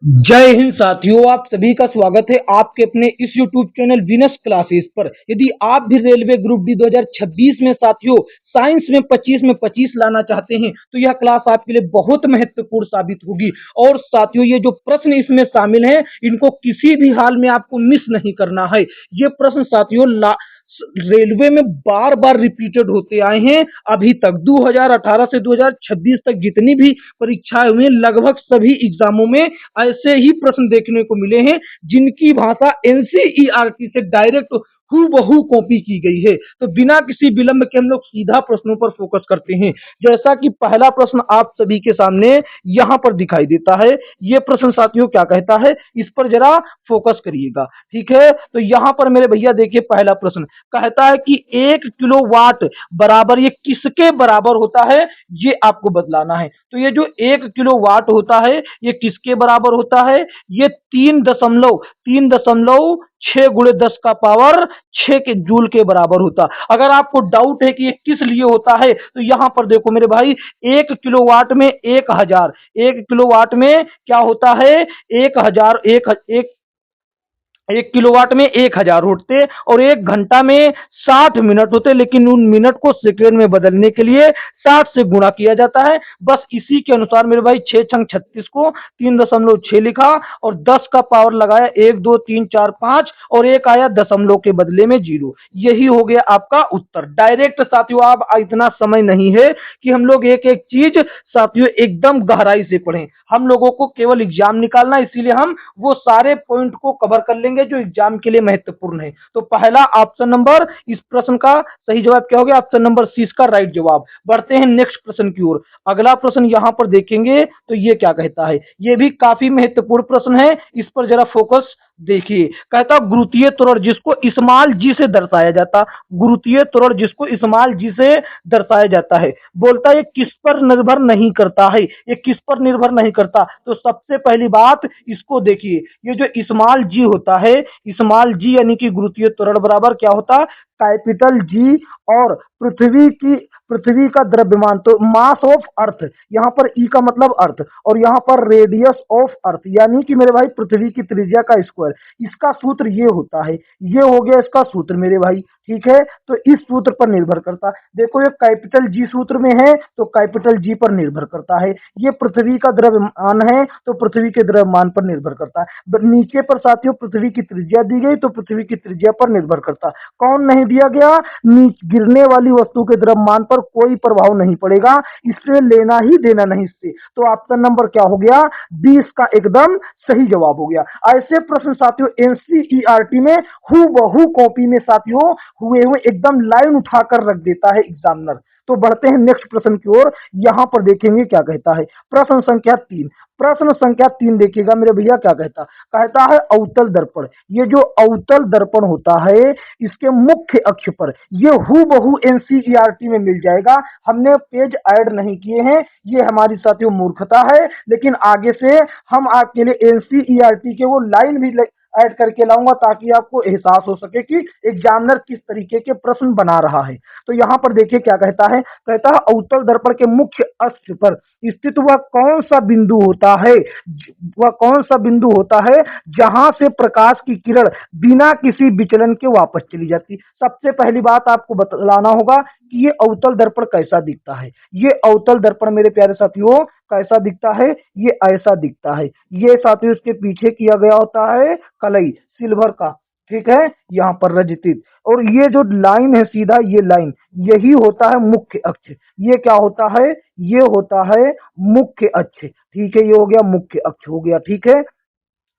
जय हिंद साथियों, आप सभी का स्वागत है आपके अपने इस YouTube चैनल विनस क्लासेस पर। यदि आप भी रेलवे ग्रुप डी 2026 में साथियों साइंस में 25 में 25 लाना चाहते हैं तो यह क्लास आपके लिए बहुत महत्वपूर्ण साबित होगी। और साथियों, ये जो प्रश्न इसमें शामिल हैं इनको किसी भी हाल में आपको मिस नहीं करना है। ये प्रश्न साथियों रेलवे में बार बार रिपीटेड होते आए हैं अभी तक। 2018 से 2026 तक जितनी भी परीक्षाएं हुई लगभग सभी एग्जामों में ऐसे ही प्रश्न देखने को मिले हैं जिनकी भाषा एनसीईआरटी से डायरेक्ट हूबहू कॉपी की गई है। तो बिना किसी विलंब के हम लोग सीधा प्रश्नों पर फोकस करते हैं। जैसा कि पहला प्रश्न आप सभी के सामने यहां पर दिखाई देता है। यह प्रश्न साथियों क्या कहता है, इस पर जरा फोकस करिएगा। ठीक है, तो यहां पर मेरे भैया देखिए पहला प्रश्न कहता है कि 1 किलोवाट बराबर ये किसके बराबर होता है, ये आपको बतलाना है। तो ये जो 1 किलोवाट होता है ये किसके बराबर होता है, ये 3.6 गुणे 10 का पावर 6 के जूल के बराबर होता। अगर आपको डाउट है कि ये किस लिए होता है तो यहां पर देखो मेरे भाई, 1 किलोवाट में 1000, 1 किलोवाट में क्या होता है, 1000, 1 किलोवाट में 1000 होते और 1 घंटा में 60 मिनट होते, लेकिन उन मिनट को सेकेंड में बदलने के लिए 60 से गुणा किया जाता है। बस इसी के अनुसार मेरे भाई 6 छंग 36 को 3.6 लिखा और 10 का पावर लगाया, 1 2 3 4 5 और एक आया दशमलव के बदले में 0। यही हो गया आपका उत्तर। डायरेक्ट साथियों, आप इतना समय नहीं है कि हम लोग एक एक चीज साथियों एकदम गहराई से पढ़ें। हम लोगों को केवल एग्जाम निकालना, इसीलिए हम वो सारे पॉइंट को कवर कर लेंगे जो एग्जाम के लिए महत्वपूर्ण है। तो पहला ऑप्शन नंबर इस प्रश्न का सही जवाब क्या हो गया, ऑप्शन नंबर सी इसका राइट जवाब। बढ़ते हैं नेक्स्ट प्रश्न की ओर। अगला प्रश्न यहां पर देखेंगे तो ये क्या कहता है, ये भी काफी महत्वपूर्ण प्रश्न है, इस पर जरा फोकस देखिए। कहता गुरुत्वीय त्वरण जिसको स्मॉल जी से दर्शाया जाता, गुरुत्वीय त्वरण जिसको स्मॉल जी से दर्शाया जाता है, बोलता है ये किस पर निर्भर नहीं करता है, ये किस पर निर्भर नहीं करता। तो सबसे पहली बात इसको देखिए, ये जो स्मॉल जी होता है, स्मॉल जी यानी कि गुरुत्वीय त्वरण बराबर क्या होता, कैपिटल जी और पृथ्वी का द्रव्यमान, तो मास ऑफ अर्थ, यहां पर ई का मतलब अर्थ और यहां पर रेडियस ऑफ अर्थ यानी कि मेरे भाई पृथ्वी की त्रिज्या का स्क्वायर। इसका सूत्र ये होता है, ये हो गया इसका सूत्र मेरे भाई। ठीक है, तो इस सूत्र पर निर्भर करता, देखो ये कैपिटल जी सूत्र में है तो कैपिटल जी पर निर्भर करता है। ये पृथ्वी का द्रव्यमान है तो पृथ्वी के द्रव्यमान पर निर्भर करता है। नीचे पर साथियों पृथ्वी की त्रिज्या दी गई तो पृथ्वी की त्रिज्या पर निर्भर करता। कौन नहीं दिया गया, गिरने वाली वस्तु के द्रव्यमान पर कोई प्रभाव नहीं पड़ेगा, इसलिए लेना ही देना नहीं इससे। तो ऑप्शन नंबर क्या हो गया, 20 का एकदम सही जवाब हो गया। ऐसे प्रश्न साथियों एनसीईआरटी में हूबहू कॉपी में साथियों हुए हुए एकदम लाइन उठाकर रख देता है एग्जामिनर। तो बढ़ते हैं नेक्स्ट प्रश्न की ओर। यहां पर देखेंगे क्या कहता है, प्रश्न संख्या 3। प्रश्न संख्या 3 देखिएगा मेरे भैया क्या कहता, कहता है अवतल दर्पण। ये जो अवतल दर्पण होता है इसके मुख्य अक्ष पर, ये हूबहू एनसीईआरटी में मिल जाएगा, हमने पेज ऐड नहीं किए हैं, ये हमारी साथियों मूर्खता है, लेकिन आगे से हम आपके लिए एनसीईआरटी के वो लाइन भी ऐड करके लाऊंगा ताकि आपको एहसास हो सके कि एग्जामिनर किस तरीके के प्रश्न बना रहा है। तो यहां पर देखिए क्या कहता है, कहता है अवतल दर्पण के मुख्य अक्ष पर स्थित वह कौन सा बिंदु होता है, वह कौन सा बिंदु होता है जहां से प्रकाश की किरण बिना किसी विचलन के वापस चली जाती। सबसे पहली बात आपको बतलाना होगा कि ये अवतल दर्पण कैसा दिखता है। ये अवतल दर्पण मेरे प्यारे साथियों कैसा दिखता है, ये ऐसा दिखता है। ये साथियों इसके पीछे किया गया होता है कलई सिल्वर का, ठीक है, यहाँ पर रजतित, और ये जो लाइन है सीधा ये लाइन, यही होता है मुख्य अक्ष। ये क्या होता है, ये होता है मुख्य अक्ष। ठीक है, ये हो गया मुख्य अक्ष हो गया। ठीक है,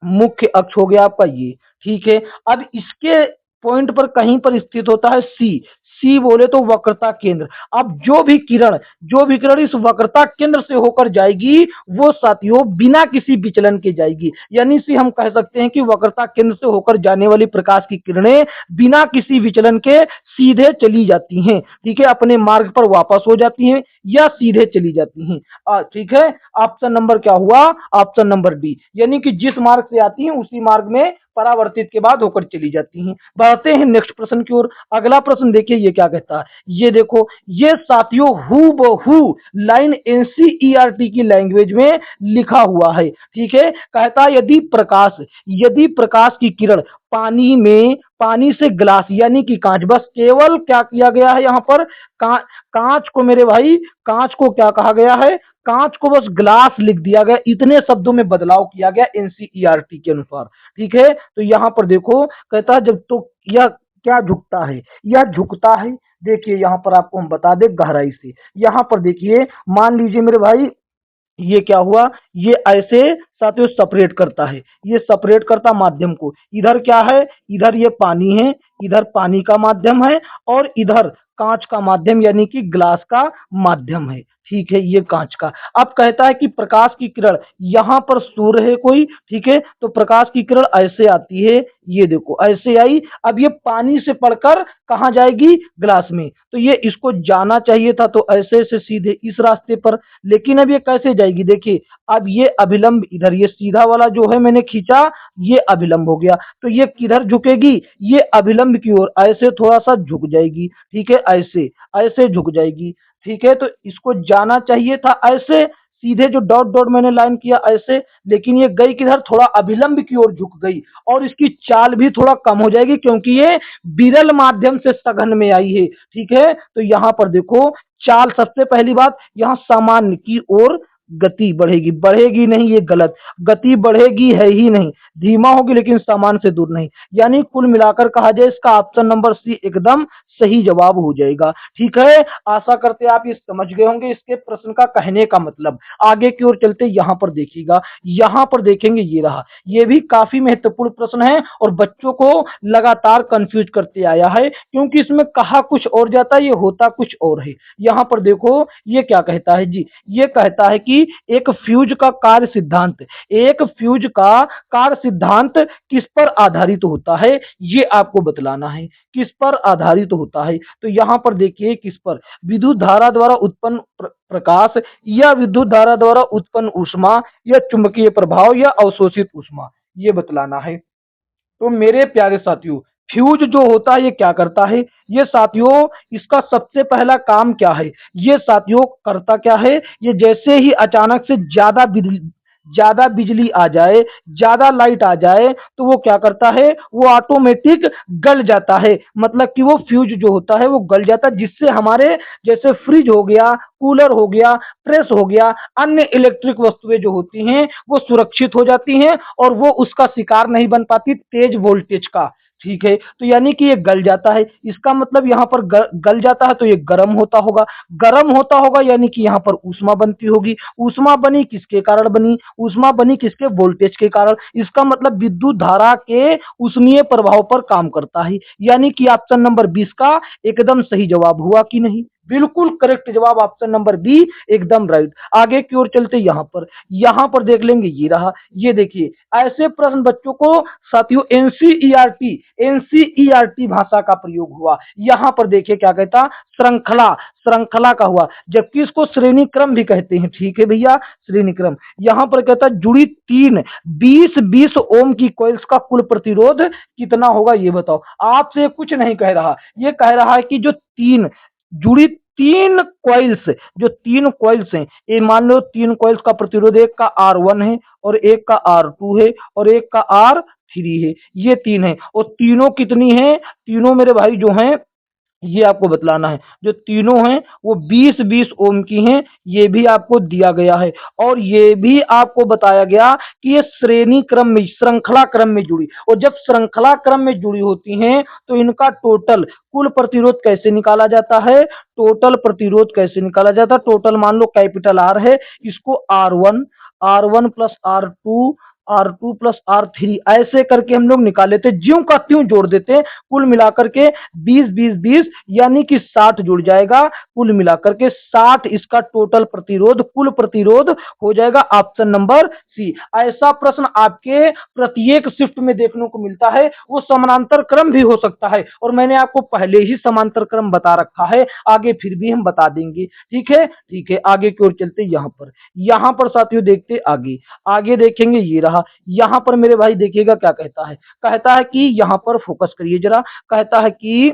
मुख्य अक्ष हो गया आपका ये। ठीक है, अब इसके पॉइंट पर कहीं पर स्थित होता है सी। सी बोले तो वक्रता केंद्र। अब जो भी किरण इस वक्रता केंद्र से होकर जाएगी वो साथियों बिना किसी विचलन के जाएगी, यानी से हम कह सकते हैं कि वक्रता केंद्र से होकर जाने वाली प्रकाश की किरणें बिना किसी विचलन के सीधे चली जाती हैं। ठीक है, अपने मार्ग पर वापस हो जाती हैं या सीधे चली जाती हैं। ठीक है, ऑप्शन नंबर क्या हुआ, ऑप्शन नंबर डी, यानी कि जिस मार्ग से आती हैं उसी मार्ग में परावर्तित के बाद होकर चली जाती हैं। बढ़ते हैं नेक्स्ट प्रश्न की ओर। अगला प्रश्न देखिए ये क्या कहता है। ये देखो, ये साथियों हू बहू लाइन एनसीईआरटी की लैंग्वेज में लिखा हुआ है। ठीक है, कहता है यदि प्रकाश की किरण पानी से ग्लास यानी कि कांच, बस केवल क्या किया गया है यहाँ पर, कांच को मेरे भाई, कांच को क्या कहा गया है, कांच को बस ग्लास लिख दिया गया, इतने शब्दों में बदलाव किया गया एनसीईआरटी के अनुसार। ठीक है, तो यहाँ पर देखो, कहता है जब तो यह क्या झुकता है, यह झुकता है। देखिए यहाँ पर आपको हम बता दें गहराई से, यहाँ पर देखिए, मान लीजिए मेरे भाई, ये क्या हुआ, ये ऐसे साथियों सेपरेट करता है, ये सेपरेट करता माध्यम को। इधर क्या है, इधर ये पानी है, इधर पानी का माध्यम है, और इधर कांच का माध्यम यानी कि ग्लास का माध्यम है। ठीक है, ये कांच का। अब कहता है कि प्रकाश की किरण, यहां पर सूर्य है कोई, ठीक है, तो प्रकाश की किरण ऐसे आती है, ये देखो ऐसे आई। अब ये पानी से पढ़कर कहाँ जाएगी, ग्लास में, तो ये इसको जाना चाहिए था तो ऐसे से सीधे इस रास्ते पर, लेकिन अब ये कैसे जाएगी, देखिए अब ये अभिलंब इधर, ये सीधा वाला जो है मैंने खींचा, ये अभिलंब हो गया, तो ये किधर झुकेगी, ये अभिलंब की ओर ऐसे थोड़ा सा झुक जाएगी। ठीक है, ऐसे ऐसे झुक जाएगी। ठीक है, तो इसको जाना चाहिए था ऐसे, सीधे जो डॉट डॉट मैंने लाइन किया ऐसे, लेकिन ये गई किधर, थोड़ा अभिलंब की ओर झुक गई, और इसकी चाल भी थोड़ा कम हो जाएगी क्योंकि ये विरल माध्यम से सघन में आई है। ठीक है, तो यहां पर देखो, चाल सबसे पहली बात, यहां सामान्य की ओर गति बढ़ेगी, बढ़ेगी नहीं, ये गलत, गति बढ़ेगी है ही नहीं, धीमा होगी लेकिन सामान्य से दूर नहीं, यानी कुल मिलाकर कहा जाए इसका ऑप्शन नंबर सी एकदम सही जवाब हो जाएगा। ठीक है, आशा करते हैं आप ये समझ गए होंगे इसके प्रश्न का कहने का मतलब। आगे की ओर चलते, यहां पर देखिएगा, यहां पर देखेंगे ये रहा, ये भी काफी महत्वपूर्ण प्रश्न है और बच्चों को लगातार कंफ्यूज करते आया है, क्योंकि इसमें कहा कुछ और जाता है, ये होता कुछ और है। यहां पर देखो ये क्या कहता है जी, ये कहता है कि एक फ्यूज का कार्य सिद्धांत, एक फ्यूज का कार्य सिद्धांत किस पर आधारित होता है, ये आपको बतलाना है, किस पर आधारित होता है। तो यहां पर देखिए किस पर, विद्युत धारा द्वारा उत्पन्न प्रकाश, या विद्युत धारा द्वारा उत्पन्न ऊष्मा, या चुंबकीय प्रभाव, या अवशोषित ऊष्मा, ये बतलाना है। तो मेरे प्यारे साथियों, फ्यूज जो होता है ये क्या करता है, ये साथियों इसका सबसे पहला काम क्या है, ये साथियों करता क्या है, ये जैसे ही अचानक से ज्यादा बिजली आ जाए, ज्यादा लाइट आ जाए, तो वो क्या करता है, वो ऑटोमेटिक गल जाता है, मतलब कि वो फ्यूज जो होता है वो गल जाता है, जिससे हमारे जैसे फ्रिज हो गया, कूलर हो गया, प्रेस हो गया, अन्य इलेक्ट्रिक वस्तुएं जो होती हैं वो सुरक्षित हो जाती हैं और वो उसका शिकार नहीं बन पाती तेज वोल्टेज का। ठीक है, तो यानी कि ये गल जाता है, इसका मतलब यहाँ पर गल जाता है तो ये गर्म होता होगा, गर्म होता होगा यानी कि यहाँ पर ऊष्मा बनती होगी, ऊष्मा बनी किसके कारण बनी, ऊष्मा बनी किसके, वोल्टेज के कारण, इसका मतलब विद्युत धारा के ऊष्मीय प्रभाव पर काम करता है, यानी कि ऑप्शन नंबर 20 का एकदम सही जवाब हुआ कि नहीं, बिल्कुल करेक्ट जवाब ऑप्शन नंबर बी एकदम राइट। आगे की ओर चलते, यहां पर देख लेंगे ये रहा, ये देखिए ऐसे प्रश्न बच्चों को साथियों एनसीईआरटी भाषा का प्रयोग हुआ। यहां पर देखिए क्या कहता, श्रृंखला, श्रृंखला का हुआ, जबकि इसको श्रेणी क्रम भी कहते हैं। ठीक है भैया, श्रेणी क्रम। यहां पर कहता जुड़ी तीन 20-20 ओम की कॉइल्स का कुल प्रतिरोध कितना होगा, ये बताओ। आपसे कुछ नहीं कह रहा, ये कह रहा है कि जो जुड़ी तीन कॉइल्स, जो तीन कॉइल्स हैं, ये मान लो तीन कॉइल्स का प्रतिरोध, एक का R1 है और एक का R2 है और एक का R3 है, ये तीन है, और तीनों कितनी है, तीनों मेरे भाई जो हैं ये आपको बतलाना है, जो तीनों हैं वो 20-20 ओम की हैं, ये भी आपको दिया गया है, और ये भी आपको बताया गया कि ये श्रेणी क्रम में, श्रृंखला क्रम में जुड़ी, और जब श्रृंखला क्रम में जुड़ी होती हैं तो इनका टोटल कुल प्रतिरोध कैसे निकाला जाता है, टोटल प्रतिरोध कैसे निकाला जाता है, टोटल मान लो कैपिटल आर है, इसको R1 plus R2 plus R3 ऐसे करके हम लोग निकाल लेते, ज्यों का त्यों जोड़ देते, कुल मिलाकर के 20-20-20 यानी कि 60 जुड़ जाएगा, कुल मिलाकर के 60 इसका टोटल प्रतिरोध, कुल प्रतिरोध हो जाएगा ऑप्शन नंबर सी। ऐसा प्रश्न आपके प्रत्येक शिफ्ट में देखने को मिलता है, वो समानांतर क्रम भी हो सकता है, और मैंने आपको पहले ही समांतर क्रम बता रखा है, आगे फिर भी हम बता देंगे। ठीक है, ठीक है, आगे की ओर चलते, यहां पर साथियों देखते आगे देखेंगे ये रहा, रहा। यहाँ पर मेरे भाई देखिएगा क्या कहता है कि यहाँ पर फोकस करिए जरा। कहता है कि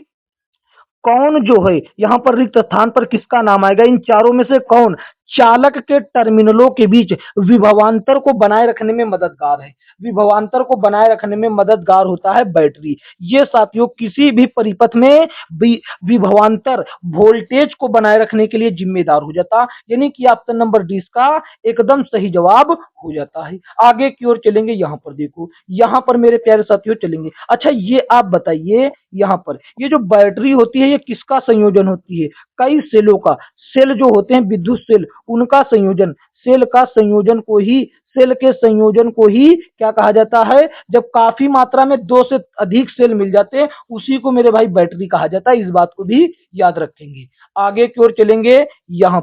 कौन जो है यहाँ पर रिक्त स्थान पर किसका नाम आएगा, इन चारों में से कौन चालक के टर्मिनलों के बीच विभवांतर को बनाए रखने में मददगार है। विभवांतर को बनाए रखने में मददगार होता है बैटरी। ये साथियों किसी भी परिपथ में विभवांतर वोल्टेज को बनाए रखने के लिए जिम्मेदार हो जाता, यानी कि ऑप्शन नंबर डी इसका एकदम सही जवाब हो जाता है। आगे की ओर चलेंगे, यहाँ पर देखो, यहाँ पर मेरे प्यारे साथियों चलेंगे। अच्छा ये आप बताइए, यहाँ पर ये जो बैटरी होती है ये किसका संयोजन होती है, कई सेलों का। सेल जो होते हैं विद्युत सेल, उनका संयोजन, सेल का संयोजन को ही, सेल के संयोजन को ही क्या कहा जाता है, जब काफी मात्रा में दो से अधिक सेल मिल जाते हैं उसी को मेरे भाई बैटरी कहा जाता है। इस बात को भी याद रखेंगे। आगे की ओर चलेंगे, यहाँ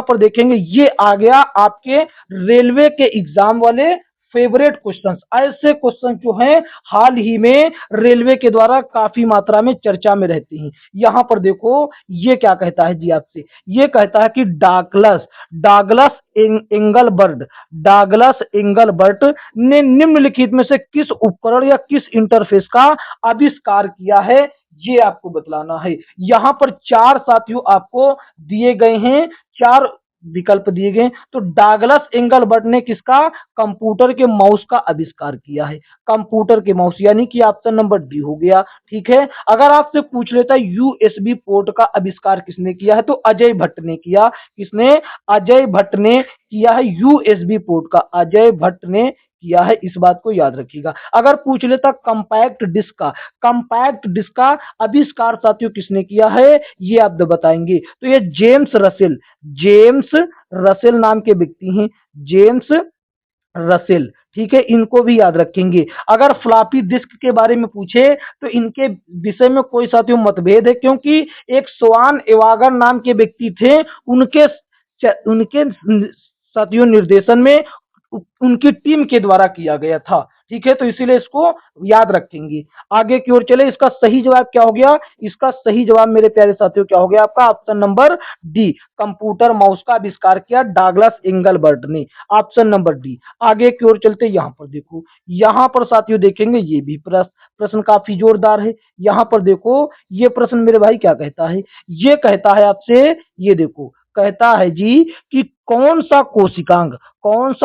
पर देखेंगे, ये आ गया आपके रेलवे के एग्जाम वाले फेवरेट क्वेश्चंस। ऐसे क्वेश्चन जो हैं हाल ही में रेलवे के द्वारा काफी मात्रा में चर्चा में रहते हैं। यहाँ पर देखो ये क्या कहता है जी आपसे, ये कहता है कि डागलस एंगलबर्ट डागलस एंगलबर्ट ने निम्नलिखित में से किस उपकरण या किस इंटरफेस का आविष्कार किया है, ये आपको बतलाना है। यहाँ पर चार साथियों आपको दिए गए हैं, चार विकल्प दिए गए। तो डागलस एंगलबर्ट ने किसका, कंप्यूटर के माउस का आविष्कार किया है। कंप्यूटर के माउस, यानी कि ऑप्शन नंबर डी हो गया। ठीक है, अगर आपसे पूछ लेता है यूएसबी पोर्ट का आविष्कार किसने किया है, तो अजय भट्ट ने किया। किसने, अजय भट्ट ने किया है यूएसबी पोर्ट का, अजय भट्ट ने किया है। इस बात को याद रखिएगा। अगर पूछ लेता कंपैक्ट डिस्क का आविष्कार साथियों किसने किया है, ये आप बताएंगे। तो ये जेम्स रसेल नाम के व्यक्ति हैं, जेम्स रसेल। ठीक है, इनको भी याद रखेंगे। अगर फ्लॉपी डिस्क के बारे में पूछे तो इनके विषय में कोई साथियों मतभेद है, क्योंकि एक स्वान एवागर नाम के व्यक्ति थे, उनके उनके साथियों निर्देशन में उनकी टीम के द्वारा किया गया था। ठीक है, तो इसीलिए इसको याद रखेंगे। आगे की ओर चले, इसका सही जवाब क्या हो गया, इसका सही जवाब मेरे प्यारे साथियों क्या हो गया आपका, option number D, computer mouse का आविष्कार किया डागलस एंगलबर्ट ने, ऑप्शन नंबर डी। आगे की ओर चलते, यहाँ पर देखो, यहाँ पर साथियों देखेंगे ये भी प्रश्न काफी जोरदार है। यहाँ पर देखो ये प्रश्न मेरे भाई क्या कहता है, ये कहता है आपसे, ये देखो कहता है जी कि कौन सा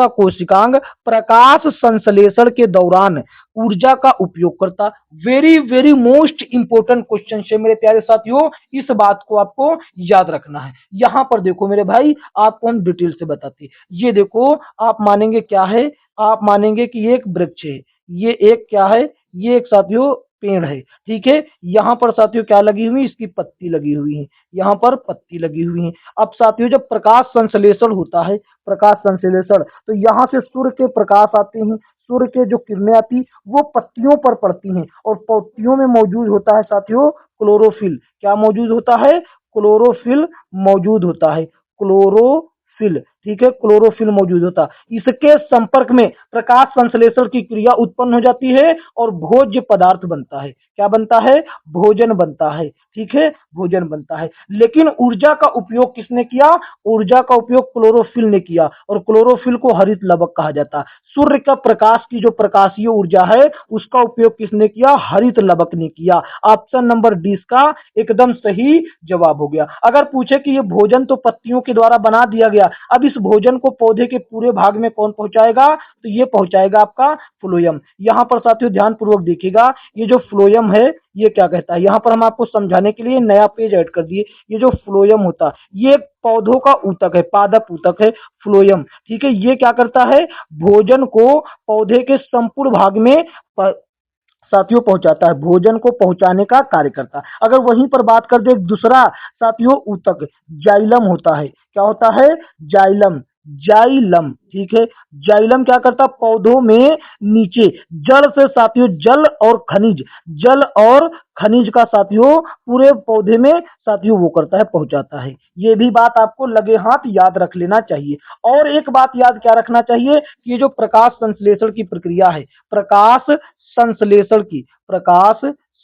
कोशिकांग प्रकाश संश्लेषण के दौरान ऊर्जा का उपयोग करता। Very very most important question है मेरे प्यारे साथियों, इस बात को आपको याद रखना है। यहां पर देखो मेरे भाई, आपको हम डिटेल से बताते हैं। ये देखो, आप मानेंगे क्या है, आप मानेंगे कि ये एक वृक्ष है, ये एक क्या है, ये एक साथियों पेड़ है। ठीक है, यहाँ पर साथियों क्या लगी हुई, इसकी पत्ती लगी हुई है, यहाँ पर पत्ती लगी हुई है। अब साथियों जब प्रकाश संश्लेषण होता है, प्रकाश संश्लेषण, तो यहाँ से सूर्य के प्रकाश आते हैं, सूर्य के जो किरणें आती वो पत्तियों पर पड़ती हैं, और पत्तियों में मौजूद होता है साथियों क्लोरोफिल। क्या मौजूद होता है, क्लोरोफिल मौजूद होता है, क्लोरोफिल। ठीक है, क्लोरोफिल मौजूद होता है। इसके संपर्क में प्रकाश संश्लेषण की क्रिया उत्पन्न हो जाती है और भोज्य पदार्थ बनता है। क्या बनता है, भोजन बनता है। ठीक है, भोजन बनता है। लेकिन ऊर्जा का उपयोग किसने किया, ऊर्जा का उपयोग क्लोरोफिल ने किया, और क्लोरोफिल को हरित लवक कहा जाता है। सूर्य का प्रकाश की जो प्रकाशीय ऊर्जा है उसका उपयोग किसने किया, हरित लवक ने किया। ऑप्शन नंबर डी इसका एकदम सही जवाब हो गया। अगर पूछे कि ये भोजन तो पत्तियों के द्वारा बना दिया गया, अब इस भोजन को पौधे के पूरे भाग में कौन पहुंचाएगा, तो ये पहुंचाएगा आपका फ्लोएम। यहाँ पर साथियों ध्यान पूर्वक देखिएगा, ये जो फ्लोएम है ये क्या कहता है, यहाँ पर हम आपको समझाने के लिए नया पेज ऐड कर दिए। ये जो फ्लोएम होता है ये पौधों का ऊतक है, पादप ऊतक है फ्लोएम। ठीक है, ये क्या करता है, भोजन को पौधे के संपूर्ण भाग में साथियों पहुंचाता है, भोजन को पहुंचाने का कार्य करता है। अगर वहीं पर बात कर दे दूसरा साथियों ऊतक, जाइलम होता है। क्या होता है, जाइलम, जाइलम। ठीक है, जाइलम क्या करता है, पौधों में नीचे जल से साथियों, जल और खनिज का साथियों पूरे पौधे में साथियों वो करता है, पहुंचाता है। ये भी बात आपको लगे हाथ याद रख लेना चाहिए। और एक बात याद क्या रखना चाहिए कि ये जो प्रकाश संश्लेषण की प्रक्रिया है, प्रकाश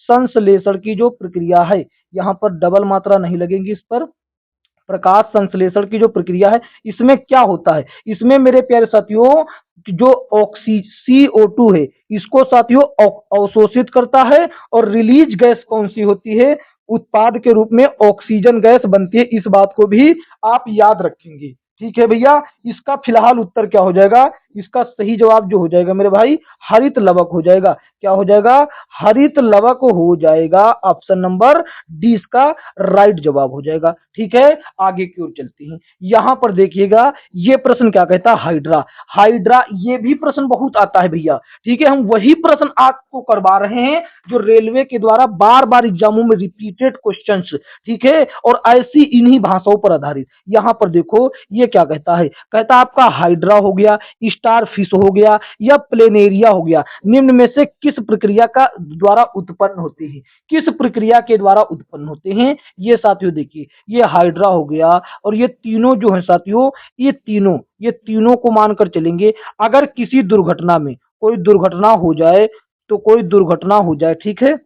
संश्लेषण की जो प्रक्रिया है, यहाँ पर डबल मात्रा नहीं लगेगी इस पर, प्रकाश संश्लेषण की जो प्रक्रिया है, इसमें क्या होता है, इसमें मेरे प्यारे साथियों जो CO2 है, इसको साथियों अवशोषित करता है और रिलीज गैस कौन सी होती है, उत्पाद के रूप में ऑक्सीजन गैस बनती है। इस बात को भी आप याद रखेंगे। ठीक है भैया, इसका फिलहाल उत्तर क्या हो जाएगा, इसका सही जवाब जो हो जाएगा मेरे भाई हरित लवक हो जाएगा। क्या हो जाएगा, हरित लवक हो जाएगा। ऑप्शन नंबर डी इसका राइट जवाब हो जाएगा। ठीक है, आगे की ओर चलते हैं। यहां पर देखिएगा, ये प्रश्न क्या कहता है, हाइड्रा। हाइड्रा, ये भी प्रश्न बहुत आता है भैया। ठीक है, हम वही प्रश्न आपको करवा रहे हैं जो रेलवे के द्वारा बार बार एग्जामों में रिपीटेड क्वेश्चंस। ठीक है, और ऐसी इन्हीं भाषाओं पर आधारित। यहां पर देखो ये क्या कहता है, कहता आपका हाइड्रा हो गया, स्टार फिश हो गया या प्लेनेरिया हो गया, निम्न में से किस प्रक्रिया का द्वारा उत्पन्न होते हैं, किस प्रक्रिया के द्वारा उत्पन्न होते हैं। ये साथियों देखिए, ये हाइड्रा हो गया और ये तीनों जो है साथियों, ये तीनों को मानकर चलेंगे। अगर किसी दुर्घटना में कोई दुर्घटना हो जाए, तो कोई दुर्घटना हो जाए, ठीक है,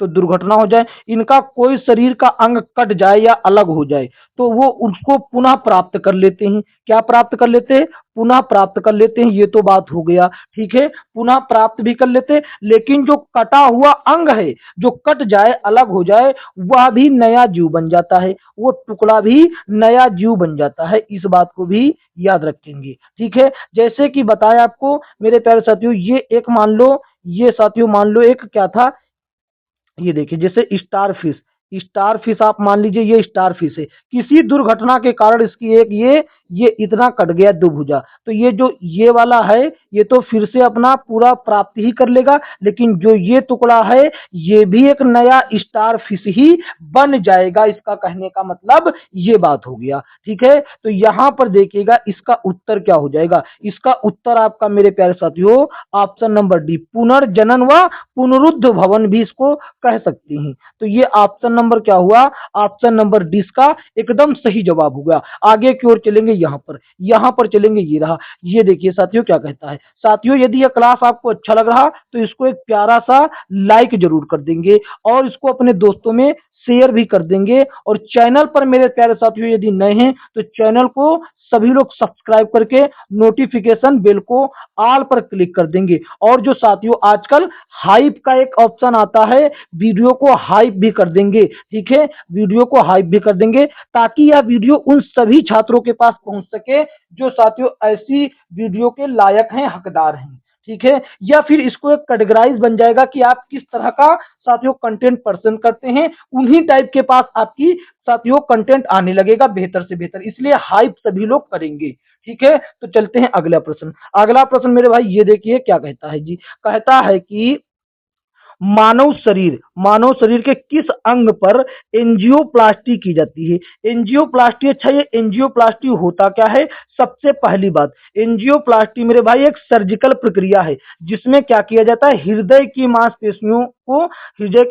तो दुर्घटना हो जाए, इनका कोई शरीर का अंग कट जाए या अलग हो जाए, तो वो उसको पुनः प्राप्त कर लेते हैं। क्या प्राप्त कर लेते हैं, पुनः प्राप्त कर लेते हैं। ये तो बात हो गया। ठीक है, पुनः प्राप्त भी कर लेते हैं, लेकिन जो कटा हुआ अंग है, जो कट जाए अलग हो जाए, वह भी नया जीव बन जाता है, वो टुकड़ा भी नया जीव बन जाता है। इस बात को भी याद रखेंगे। ठीक है, जैसे कि बताया आपको मेरे प्यारे साथियों, ये एक मान लो, ये साथियों मान लो एक क्या था, ये देखिए जैसे स्टार फिश, स्टार फिश आप मान लीजिए ये स्टार फिश है, किसी दुर्घटना के कारण इसकी एक ये इतना कट गया दुभुजा, तो ये जो ये वाला है ये तो फिर से अपना पूरा प्राप्ति ही कर लेगा, लेकिन जो ये टुकड़ा है ये भी एक नया स्टार फिश ही बन जाएगा। इसका कहने का मतलब ये बात हो गया। ठीक है, तो यहां पर देखिएगा इसका उत्तर क्या हो जाएगा, इसका उत्तर आपका मेरे प्यारे साथियों ऑप्शन नंबर डी, पुनर्जनन व पुनरुद्ध भवन भी इसको कह सकते हैं। तो ये ऑप्शन नंबर क्या हुआ, ऑप्शन नंबर डी का एकदम सही जवाब होगा। आगे की ओर चलेंगे, यहां पर चलेंगे, ये रहा। ये देखिए साथियों क्या कहता है, साथियों यदि यह क्लास आपको अच्छा लग रहा तो इसको एक प्यारा सा लाइक जरूर कर देंगे और इसको अपने दोस्तों में शेयर भी कर देंगे। और चैनल पर मेरे प्यारे साथियों यदि नए हैं तो चैनल को सभी लोग सब्सक्राइब करके नोटिफिकेशन बेल को ऑल पर क्लिक कर देंगे। और जो साथियों आजकल हाइप का एक ऑप्शन आता है, वीडियो को हाइप भी कर देंगे। ठीक है, वीडियो को हाइप भी कर देंगे ताकि यह वीडियो उन सभी छात्रों के पास पहुंच सके जो साथियों ऐसी वीडियो के लायक हैं, हकदार हैं। ठीक है, या फिर इसको एक कैटेगराइज बन जाएगा कि आप किस तरह का साथियों कंटेंट पसंद करते हैं, उन्हीं टाइप के पास आपकी साथियों कंटेंट आने लगेगा बेहतर से बेहतर, इसलिए हाइप सभी लोग करेंगे। ठीक है, तो चलते हैं अगला प्रश्न। अगला प्रश्न मेरे भाई ये देखिए क्या कहता है जी, कहता है कि मानव शरीर के किस अंग पर एंजियोप्लास्टी की जाती है। एंजियोप्लास्टी, अच्छा ये एंजियोप्लास्टी होता क्या है, सबसे पहली बात, एंजियोप्लास्टी मेरे भाई एक सर्जिकल प्रक्रिया है जिसमें क्या किया जाता है, हृदय की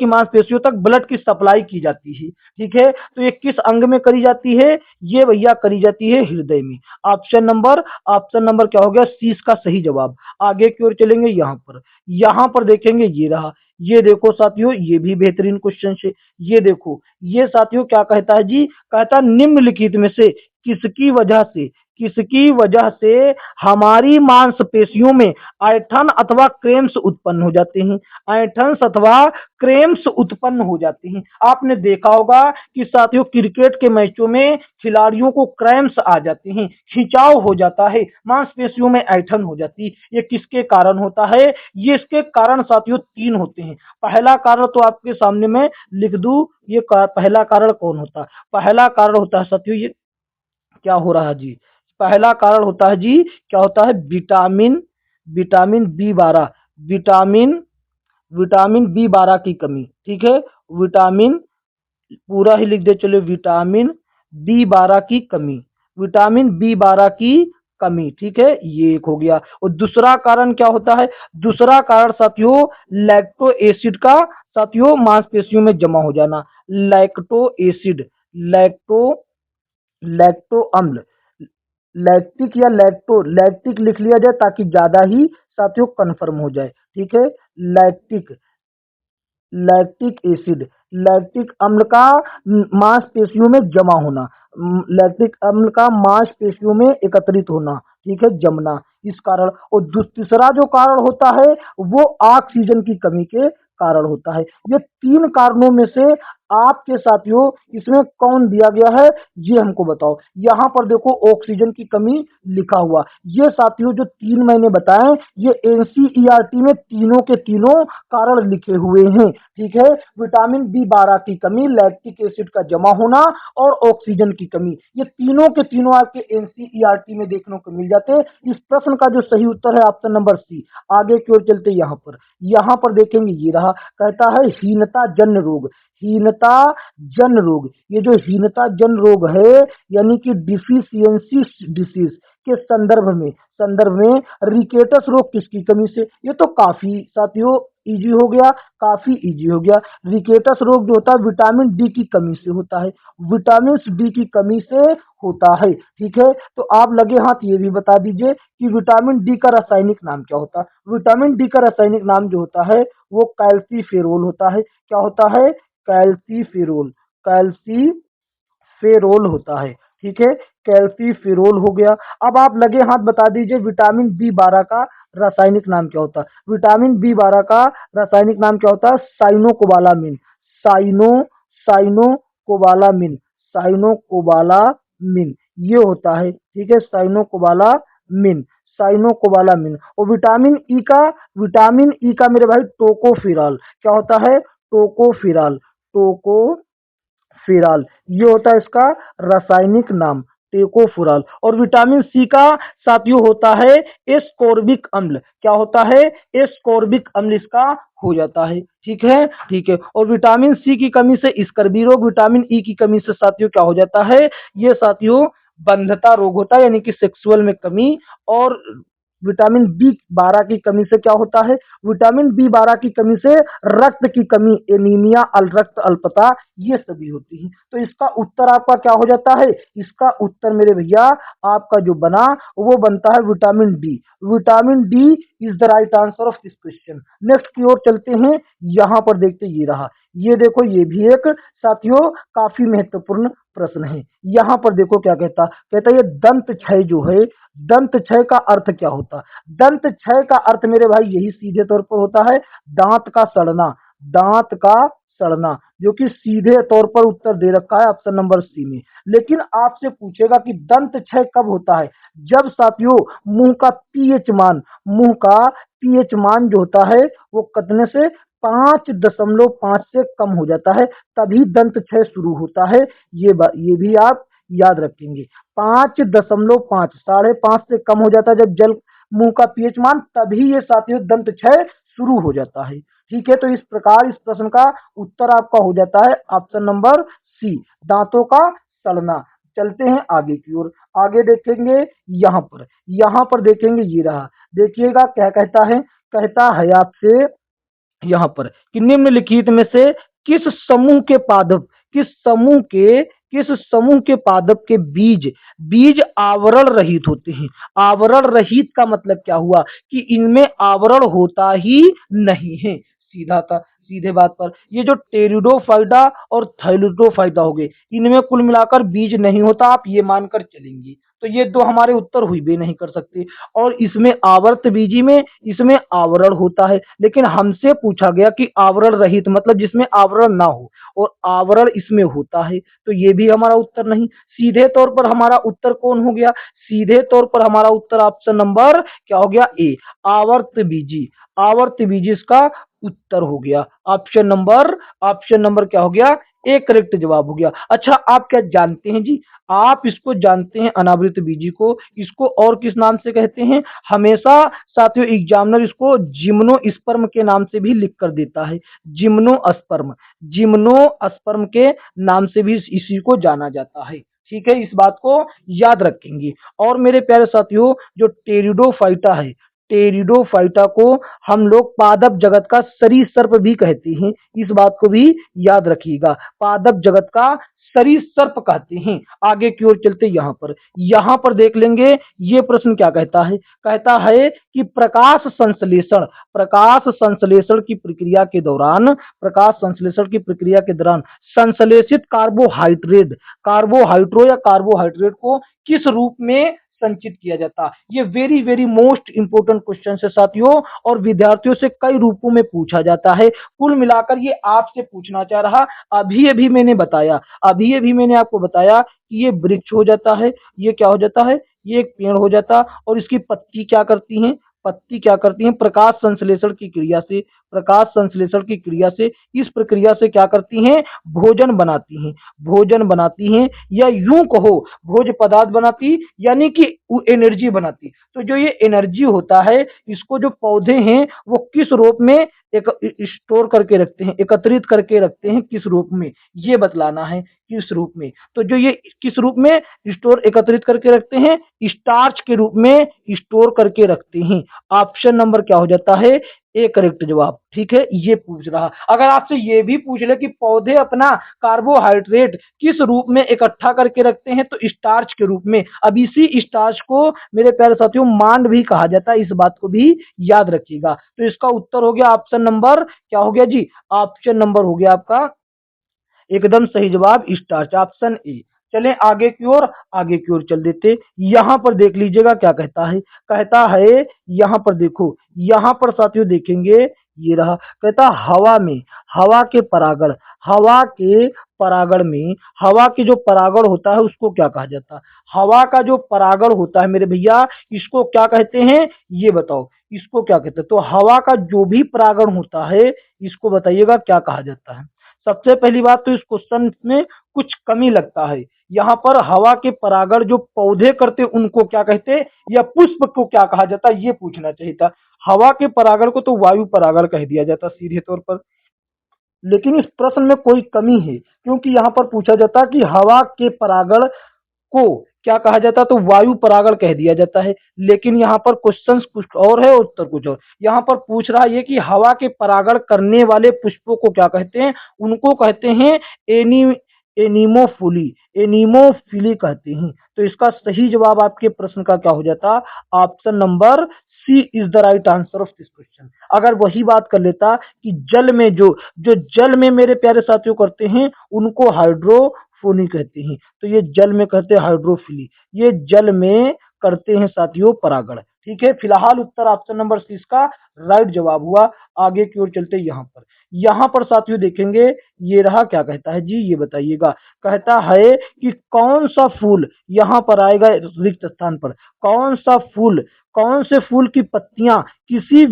मांसपेशियों तक ब्लड की सप्लाई की जाती है। ठीक है, तो ये किस अंग में करी जाती है, ये भैया करी जाती है हृदय में। ऑप्शन नंबर क्या हो गया, सी इसका सही जवाब। आगे की ओर चलेंगे, यहां पर देखेंगे, ये रहा। ये देखो साथियों, ये भी बेहतरीन क्वेश्चन है। ये देखो, ये साथियों क्या कहता है जी, कहता निम्नलिखित में से किसकी वजह से हमारी मांसपेशियों में ऐंठन अथवा क्रेम्स उत्पन्न हो जाते हैं। ऐंठन अथवा क्रेम्स उत्पन्न हो जाते हैं। आपने देखा होगा कि साथियों क्रिकेट के मैचों में खिलाड़ियों को क्रैम्स आ जाते हैं, खिंचाव हो जाता है, मांसपेशियों में ऐंठन हो जाती है। ये किसके कारण होता है, ये इसके कारण साथियों तीन होते हैं। पहला कारण तो आपके सामने मैं लिख दूं, ये पहला कारण कौन होता है, पहला कारण होता है साथियों, ये क्या हो रहा है जी, पहला कारण होता है जी, क्या होता है, vitamin B 12, vitamin vitamin B 12 की कमी। ठीक है, विटामिन, पूरा ही लिख दे चलो, विटामिन बी 12 की कमी। ठीक है, ये एक हो गया। और दूसरा कारण क्या होता है, दूसरा कारण साथियों लैक्टो एसिड का साथियों मांसपेशियों में जमा हो जाना। लैक्टो एसिड, लैक्टो लैक्टो अम्ल, लैक्टिक या लैक्टिक लिख लिया जाए ताकि ज्यादा ही साथियों कंफर्म हो जाए। ठीक है, लैक्टिक लैक्टिक एसिड, लैक्टिक अम्ल का मांसपेशियों में जमा होना। लैक्टिक अम्ल का मांसपेशियों में एकत्रित होना, ठीक है, जमना, इस कारण। और तीसरा जो कारण होता है वो ऑक्सीजन की कमी के कारण होता है। ये तीन कारणों में से आपके साथियों इसमें कौन दिया गया है ये हमको बताओ। यहाँ पर देखो ऑक्सीजन की कमी लिखा हुआ। ये साथियों जो तीन मैंने बताए ये एनसीईआरटी में तीनों के तीनों कारण लिखे हुए हैं, ठीक है। विटामिन बी 12 की कमी, लैक्टिक एसिड का जमा होना और ऑक्सीजन की कमी, ये तीनों के तीनों आपके एनसीईआरटी में देखने को मिल जाते हैं। इस प्रश्न का जो सही उत्तर है ऑप्शन नंबर सी। आगे की ओर चलते यहाँ पर देखेंगे ये रहा, कहता है हीनता जन्य रोग। हीनता जन रोग, ये जो हीनता जन रोग है यानी कि डिफिशियंसी डिसीज के संदर्भ में रिकेटस रोग किसकी कमी से, ये तो काफी साथियों इजी हो गया, काफी इजी हो गया। रिकेटस रोग जो होता है विटामिन डी की कमी से होता है, विटामिन डी की कमी से होता है, ठीक है। तो आप लगे हाथ ये भी बता दीजिए कि विटामिन डी का रासायनिक नाम क्या होता है। विटामिन डी का रासायनिक नाम जो होता है वो कैल्सीफेरोल होता है। क्या होता है? कैल्सीफेरोल, कैल्सीफेरोल होता है, ठीक है, कैल्सीफेरोल हो गया। अब आप लगे हाथ बता दीजिए विटामिन बी 12 का रासायनिक नाम क्या होता है। विटामिन बी 12 का रासायनिक नाम क्या होता है? साइनोकोबालामिन, साइनो साइनोकोबालामिन, साइनोकोबालामिन ये होता है, ठीक है, साइनोकोबालामिन, साइनोकोबालामिन। और विटामिन ई का मेरे भाई टोकोफिराल, क्या होता है? टोकोफिराल, टोकोफिराल ये होता है इसका रासायनिक नाम, टेकोफुराल। और विटामिन सी का साथियों होता है एस्कॉर्बिक अम्ल। क्या होता है? एस्कॉर्बिक अम्ल इसका हो जाता है, ठीक है, ठीक है। और विटामिन सी की कमी से स्कर्वी रोग, विटामिन ई की कमी से साथियों क्या हो जाता है? ये साथियों बंधता रोग होता है यानी कि सेक्सुअल में कमी। और विटामिन बी 12 की कमी से क्या होता है? विटामिन बी 12 की कमी से रक्त की कमी, एनीमिया, रक्त अल्पता ये सभी होती है। तो इसका उत्तर आपका क्या हो जाता है? इसका उत्तर मेरे भैया आपका जो बना वो बनता है vitamin D. Vitamin D is the right answer of this question. Next की ओर चलते हैं, यहाँ पर देखते ये रहा, ये देखो ये भी एक साथियों काफी महत्वपूर्ण प्रश्न है। यहाँ पर देखो क्या कहता ये दंत क्षय जो है, दंत क्षय का अर्थ क्या होता है? दंत क्षय का अर्थ मेरे भाई यही सीधे तौर पर होता है दांत का सड़ना, दांत का सड़ना, जो कि सीधे तौर पर उत्तर दे रखा है ऑप्शन नंबर सी में। लेकिन आपसे पूछेगा कि दंत क्षय कब होता है? जब साथियों मुंह का पीएच मान जो होता है वो कितने से 5.5 से कम हो जाता है, तभी दंत क्षय शुरू होता है। ये भी आप याद रखेंगे। 5.5, 5.5 से कम हो जाता है जब जल मुंह का पीएच मान, तभी ये साथियों दंत क्षय शुरू हो जाता है, ठीक है। तो इस प्रकार इस प्रश्न का उत्तर आपका हो जाता है ऑप्शन नंबर सी, दांतों का सड़ना। चलते हैं आगे की ओर, आगे देखेंगे यहाँ पर देखेंगे ये रहा, देखिएगा क्या कहता है आपसे यहाँ पर कि निम्नलिखित में से किस समूह के पादप किस समूह के पादप के बीज आवरण रहित होते हैं। आवरण रहित का मतलब क्या हुआ कि इनमें आवरण होता ही नहीं है, सीधे बात पर। ये जो टेरिडोफाइटा और थाइलिडोफाइटा हो गए, इनमें कुल मिलाकर बीज नहीं होता, आप ये मानकर चलेंगे। तो ये दो हमारे उत्तर हुई भी नहीं कर सकते। और इसमें आवर्त बीजी में इसमें आवरण होता है, लेकिन हमसे पूछा गया कि आवरण रहित मतलब जिसमें आवरण ना हो, और आवरण इसमें होता है, तो ये भी हमारा उत्तर नहीं। सीधे तौर पर हमारा उत्तर कौन हो गया? सीधे तौर पर हमारा उत्तर ऑप्शन नंबर क्या हो गया? ए, आवर्त बीजी इसका उत्तर हो गया। ऑप्शन नंबर क्या हो गया? ए करेक्ट जवाब हो गया। अच्छा आप क्या जानते हैं जी, आप इसको जानते हैं अनावृत बीजी को, इसको और किस नाम से कहते हैं? हमेशा साथियों एग्जामिनर इसको जिम्नोस्पर्म के नाम से भी लिख कर देता है, जिम्नोस्पर्म के नाम से भी इसी को जाना जाता है, ठीक है, इस बात को याद रखेंगे। और मेरे प्यारे साथियों जो टेरिडोफाइटा को हम लोग पादप जगत का सरीसृप भी कहते हैं, इस बात को भी याद रखिएगा, पादप जगत का सरीसर्प कहते हैं। आगे की ओर चलते यहाँ पर देख लेंगे ये प्रश्न क्या कहता है कि प्रकाश संश्लेषण की प्रक्रिया के दौरान संश्लेषित कार्बोहाइड्रेट को किस रूप में संचित किया जाता। ये very very most important question है साथियों, और विद्यार्थियों से कई रूपों में पूछा जाता है। कुल मिलाकर ये आपसे पूछना चाह रहा, अभी अभी मैंने आपको बताया कि ये वृक्ष हो जाता है, ये क्या हो जाता है, ये एक पेड़ हो जाता, और इसकी पत्ती क्या करती हैं, प्रकाश संश्लेषण की क्रिया से इस प्रक्रिया से क्या करती हैं, भोजन बनाती हैं, या यूं कहो भोज्य पदार्थ बनाती, यानी कि एनर्जी बनाती। तो जो ये एनर्जी होता है, इसको जो पौधे हैं वो किस रूप में एक स्टोर करके रखते हैं, एकत्रित करके रखते हैं, किस रूप में, ये बतलाना है, किस रूप में। तो जो ये किस रूप में एकत्रित करके रखते हैं, स्टार्च के रूप में स्टोर करके रखते हैं। ऑप्शन नंबर क्या हो जाता है, ए करेक्ट जवाब। ठीक है, ये पूछ रहा। अगर आपसे ये भी पूछ ले कि पौधे अपना कार्बोहाइड्रेट किस रूप में इकट्ठा करके रखते हैं, तो स्टार्च के रूप में। अब इसी स्टार्च को मेरे प्यारे साथियों मांड भी कहा जाता है, इस बात को भी याद रखिएगा। तो इसका उत्तर हो गया ऑप्शन नंबर, क्या हो गया जी, ऑप्शन नंबर हो गया आपका एकदम सही जवाब स्टार्च, ऑप्शन ए। चलें आगे की ओर चल देते। यहां पर देख लीजिएगा क्या कहता है यहां पर देखो, यहां पर साथियों देखेंगे, ये रहा, कहता हवा के परागण हवा के परागण में हवा के जो परागण होता है उसको क्या कहा जाता है। हवा का जो परागण होता है मेरे भैया, इसको क्या कहते हैं, ये बताओ, इसको क्या कहते हैं। तो हवा का जो भी परागण होता है, इसको बताइएगा क्या कहा जाता है। सबसे पहली बात तो इस क्वेश्चन में कुछ कमी लगता है। यहाँ पर हवा के परागण जो पौधे करते उनको क्या कहते हैं, या पुष्प को क्या कहा जाता, ये पूछना चाहिए था। हवा के परागण को तो वायु परागण कह दिया जाता सीधे तौर पर। लेकिन इस प्रश्न में कोई कमी है, क्योंकि यहाँ पर पूछा जाता कि हवा के परागण को क्या कहा जाता, तो वायु परागण कह दिया जाता है। लेकिन यहाँ पर क्वेश्चन कुछ और है, उत्तर कुछ और। यहाँ पर पूछ रहा है कि हवा के परागण करने वाले पुष्पों को क्या कहते हैं, उनको कहते हैं एनी एनिमोफिली एनिमोफिली कहते हैं। तो इसका सही जवाब आपके प्रश्न का क्या हो जाता, option number C is the right answer of this question. अगर वही बात कर लेता कि जल में जो जो जल में मेरे प्यारे साथियों करते हैं उनको हाइड्रोफोनी कहते हैं, तो ये जल में कहते हैं हाइड्रोफिली, ये जल में करते हैं साथियों परागण। ठीक है, फिलहाल उत्तर ऑप्शन नंबर सी इसका राइट जवाब हुआ। आगे की ओर चलते यहाँ पर साथियों देखेंगे, ये रहा, क्या कहता है जी, ये बताइएगा। कहता है कि कौन सा फूल, यहाँ पर आएगा रिक्त स्थान पर, कौन से फूल की पत्तियां किसी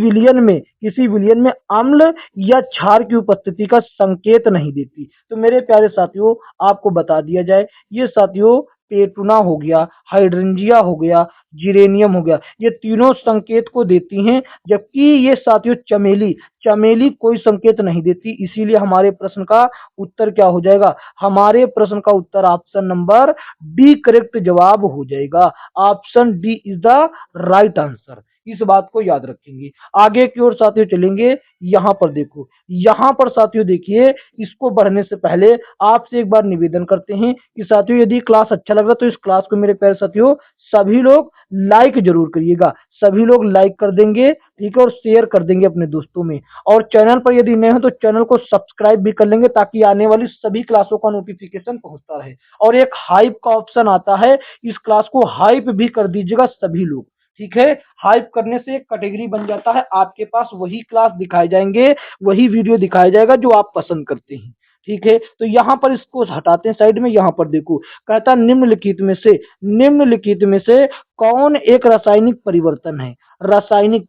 विलियन में अम्ल या क्षार की उपस्थिति का संकेत नहीं देती। तो मेरे प्यारे साथियों आपको बता दिया जाए, ये साथियों पेटुना हो गया, हाइड्रेंजिया हो गया, जिरेनियम हो गया, ये तीनों संकेत को देती हैं, जबकि ये साथियों चमेली कोई संकेत नहीं देती। इसीलिए हमारे प्रश्न का उत्तर क्या हो जाएगा, हमारे प्रश्न का उत्तर ऑप्शन नंबर डी करेक्ट जवाब हो जाएगा। Option D is the right answer, इस बात को याद रखेंगे। आगे की ओर साथियों चलेंगे। यहाँ पर देखो, यहाँ पर साथियों देखिए, इसको बढ़ने से पहले आपसे एक बार निवेदन करते हैं कि साथियों यदि क्लास अच्छा लग रहा तो इस क्लास को मेरे प्यारे साथियों सभी लोग लाइक जरूर करिएगा, सभी लोग लाइक कर देंगे, ठीक है, और शेयर कर देंगे अपने दोस्तों में। और चैनल पर यदि नए हो तो चैनल को सब्सक्राइब भी कर लेंगे, ताकि आने वाली सभी क्लासों का नोटिफिकेशन पहुंचता रहे। और एक हाइप का ऑप्शन आता है, इस क्लास को हाइप भी कर दीजिएगा सभी लोग। ठीक है, हाइप करने से एक कैटेगरी बन जाता है, आपके पास वही क्लास दिखाए जाएंगे, वही वीडियो दिखाया जाएगा जो आप पसंद करते हैं। ठीक है, तो यहाँ पर इसको हटाते हैं साइड में। यहाँ पर देखो, कहता निम्नलिखित में से कौन एक रासायनिक परिवर्तन है। रासायनिक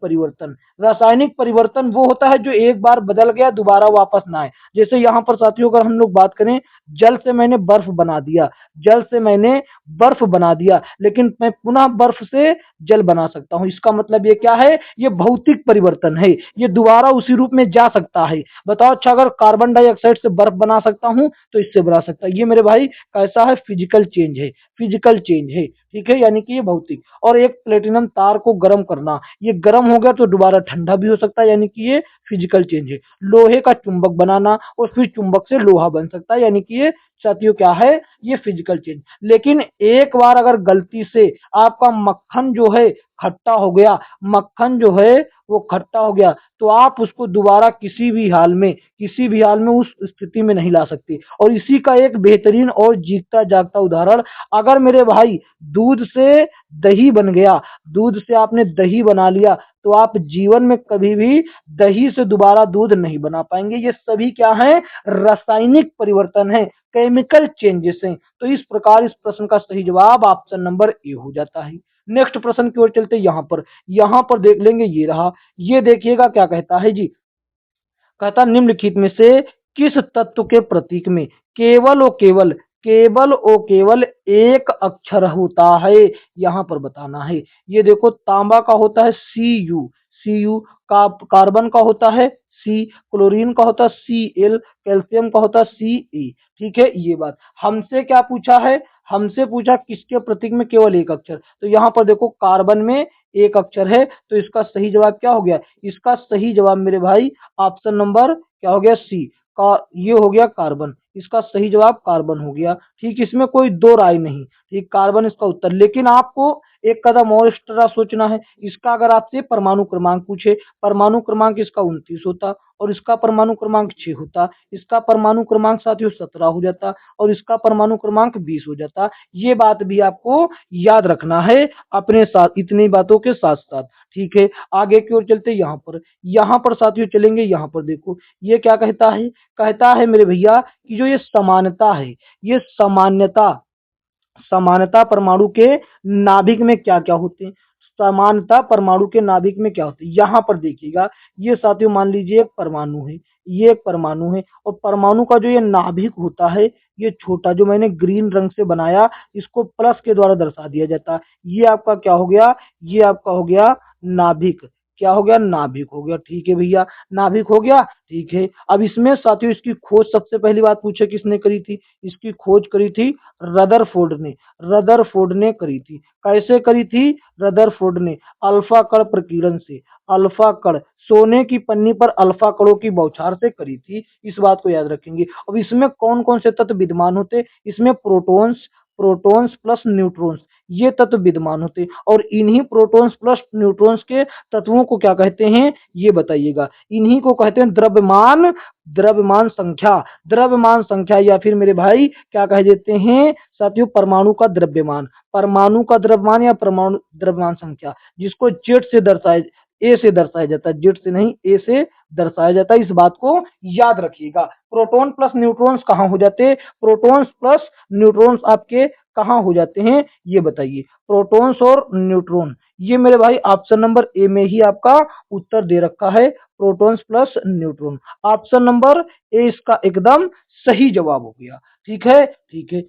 परिवर्तन वो होता है जो एक बार बदल गया दोबारा वापस ना आए। जैसे यहाँ पर साथियों अगर हम लोग बात करें, जल से मैंने बर्फ बना दिया, लेकिन मैं पुनः बर्फ से जल बना सकता हूं। इसका मतलब ये क्या है, ये भौतिक परिवर्तन है, ये दोबारा उसी रूप में जा सकता है। बताओ, अच्छा अगर कार्बन डाइऑक्साइड से बर्फ बना सकता हूं तो इससे बना सकता है। ये मेरे भाई कैसा है, फिजिकल चेंज है। ठीक है, यानी कि ये भौतिक। और एक प्लेटिनम तार को गर्म करना, ये गर्म हो गया तो दोबारा ठंडा भी हो सकता है, यानी कि ये फिजिकल चेंज है। लोहे का चुंबक बनाना और फिर चुंबक से लोहा बन सकता है, यानी कि ये साथियों क्या है, ये फिजिकल चेंज। लेकिन एक बार अगर गलती से आपका मक्खन जो है खट्टा हो गया, मक्खन जो है वो खट्टा हो गया, तो आप उसको दोबारा किसी भी हाल में उस स्थिति में नहीं ला सकते। और इसी का एक बेहतरीन और जीता जागता उदाहरण, अगर मेरे भाई दूध से दही बन गया, दूध से आपने दही बना लिया, तो आप जीवन में कभी भी दही से दोबारा दूध नहीं बना पाएंगे। ये सभी क्या है, रासायनिक परिवर्तन है, केमिकल चेंजेस हैं। तो इस प्रकार इस प्रश्न का सही जवाब ऑप्शन नंबर ए हो जाता है। नेक्स्ट प्रश्न की ओर चलते, यहाँ पर देख लेंगे, ये रहा। ये देखिएगा क्या कहता है जी, कहता निम्नलिखित में से किस तत्व के प्रतीक में केवल एक अक्षर होता है, यहाँ पर बताना है। ये देखो, तांबा का होता है Cu, कार्बन का होता है C, क्लोरीन का होता है Cl, कैल्शियम का होता है Ce। ठीक है, ये बात हमसे क्या पूछा है, हमसे पूछा किसके प्रतीक में केवल एक अक्षर। तो यहाँ पर देखो, कार्बन में एक अक्षर है, तो इसका सही जवाब क्या हो गया, इसका सही जवाब मेरे भाई ऑप्शन नंबर क्या हो गया, सी का, ये हो गया कार्बन। इसका सही जवाब कार्बन हो गया। ठीक, इसमें कोई दो राय नहीं। ठीक, कार्बन इसका उत्तर। लेकिन आपको एक कदम और एक्स्ट्रा सोचना है। इसका अगर आपसे परमाणु क्रमांक पूछे, परमाणु क्रमांक इसका 29 होता और इसका परमाणु क्रमांक 6 होता, इसका परमाणु क्रमांक साथियों 17 हो जाता और इसका परमाणु क्रमांक 20 हो जाता। ये बात भी आपको याद रखना है अपने साथ, इतनी बातों के साथ साथ। ठीक है, आगे की ओर चलते, यहाँ पर साथियों चलेंगे। यहाँ पर देखो, ये क्या कहता है मेरे भैया कि जो ये समानता है, ये समानता परमाणु के नाभिक में क्या क्या होते हैं, समानता परमाणु के नाभिक में क्या होते हैं। यहाँ पर देखिएगा, ये साथियों मान लीजिए एक परमाणु है, ये एक परमाणु है, और परमाणु का जो ये नाभिक होता है, ये छोटा जो मैंने ग्रीन रंग से बनाया, इसको प्लस के द्वारा दर्शा दिया जाता है। ये आपका क्या हो गया, ये आपका हो गया नाभिक। क्या हो गया, नाभिक हो गया। ठीक है भैया, नाभिक हो गया। ठीक है, अब इसमें साथियों इसकी खोज सबसे पहली बात पूछे किसने करी थी, इसकी खोज करी थी रदरफोर्ड ने करी थी। कैसे करी थी, रदरफोर्ड ने अल्फा कण प्रकीर्णन से, अल्फा कण सोने की पन्नी पर अल्फा कणों की बौछार से करी थी। इस बात को याद रखेंगे। अब इसमें कौन कौन से तत्व विद्यमान होते, इसमें प्रोटॉन्स प्लस न्यूट्रॉन्स, ये तत्व विद्यमान होते, और इन्हीं प्रोटॉन्स प्लस न्यूट्रॉन्स के तत्वों को क्या कहते हैं, ये बताइएगा। इन्हीं को कहते हैं द्रव्यमान संख्या, या फिर मेरे भाई क्या कह देते हैं साथियों, परमाणु का द्रव्यमान या परमाणु द्रव्यमान संख्या, जिसको जेड से दर्शाया, ए से दर्शाया जाता है, जेड से नहीं, ए से दर्शाया जाता है। इस बात को याद रखिएगा। प्रोटॉन प्लस न्यूट्रॉन्स कहाँ हो जाते हैं, प्रोटॉन्स प्लस न्यूट्रॉन्स आपके कहाँ हो जाते हैं, ये बताइए। प्रोटॉन्स और न्यूट्रॉन, ये मेरे भाई ऑप्शन नंबर ए में ही आपका उत्तर दे रखा है, protons plus neutron. Option number A इसका एकदम सही जवाब हो गया। ठीक है, ठीक है,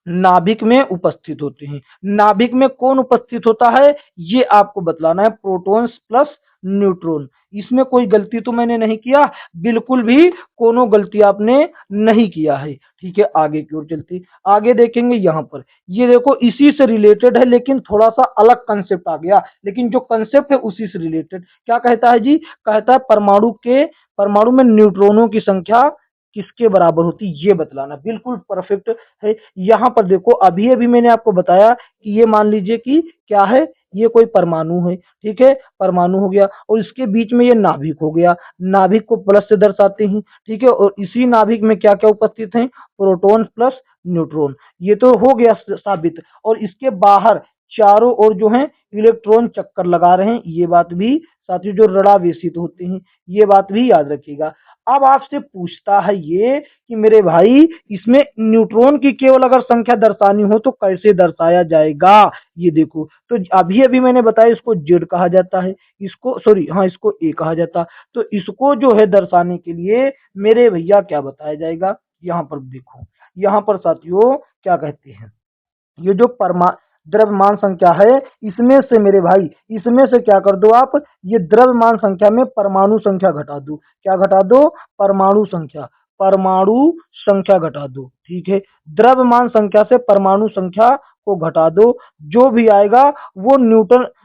नाभिक में उपस्थित होते हैं। नाभिक में कौन उपस्थित होता है, ये आपको बतलाना है, प्रोटॉन्स प्लस न्यूट्रॉन। इसमें कोई गलती तो मैंने नहीं किया, बिल्कुल भी कोनो गलती आपने नहीं किया है। ठीक है, आगे की ओर चलते, आगे देखेंगे। यहाँ पर ये देखो, इसी से रिलेटेड है, लेकिन थोड़ा सा अलग कंसेप्ट आ गया, लेकिन जो कंसेप्ट है उसी से रिलेटेड। क्या कहता है जी, कहता है परमाणु में न्यूट्रॉनों की संख्या किसके बराबर होती, ये बतलाना। बिल्कुल परफेक्ट है। यहाँ पर देखो, अभी अभी मैंने आपको बताया कि ये मान लीजिए कि क्या है, ये कोई परमाणु है। ठीक है, परमाणु हो गया, और इसके बीच में ये नाभिक हो गया, नाभिक को प्लस से दर्शाते हैं। ठीक है, और इसी नाभिक में क्या क्या उपस्थित हैं, प्रोटॉन प्लस न्यूट्रॉन। ये तो हो गया साबित। और इसके बाहर चारों ओर जो है इलेक्ट्रॉन चक्कर लगा रहे हैं, ये बात भी साथियों जो ऋणावेशित होते हैं, ये बात भी याद रखिएगा। अब आपसे पूछता है ये कि मेरे भाई इसमें न्यूट्रॉन की केवल अगर संख्या दर्शानी हो तो कैसे दर्शाया जाएगा, ये देखो। तो अभी अभी मैंने बताया, इसको जेड कहा जाता है, इसको सॉरी हाँ, इसको ए कहा जाता। तो इसको जो है दर्शाने के लिए मेरे भैया क्या बताया जाएगा, यहाँ पर देखो। यहाँ पर साथियों क्या कहते हैं, ये जो द्रव्यमान संख्या है, इसमें से मेरे भाई, इसमें से क्या कर दो आप, ये द्रव्यमान संख्या में परमाणु संख्या घटा दो। क्या घटा दो, परमाणु संख्या घटा दो। ठीक है, द्रव्यमान संख्या से परमाणु संख्या को घटा दो, जो भी आएगा वो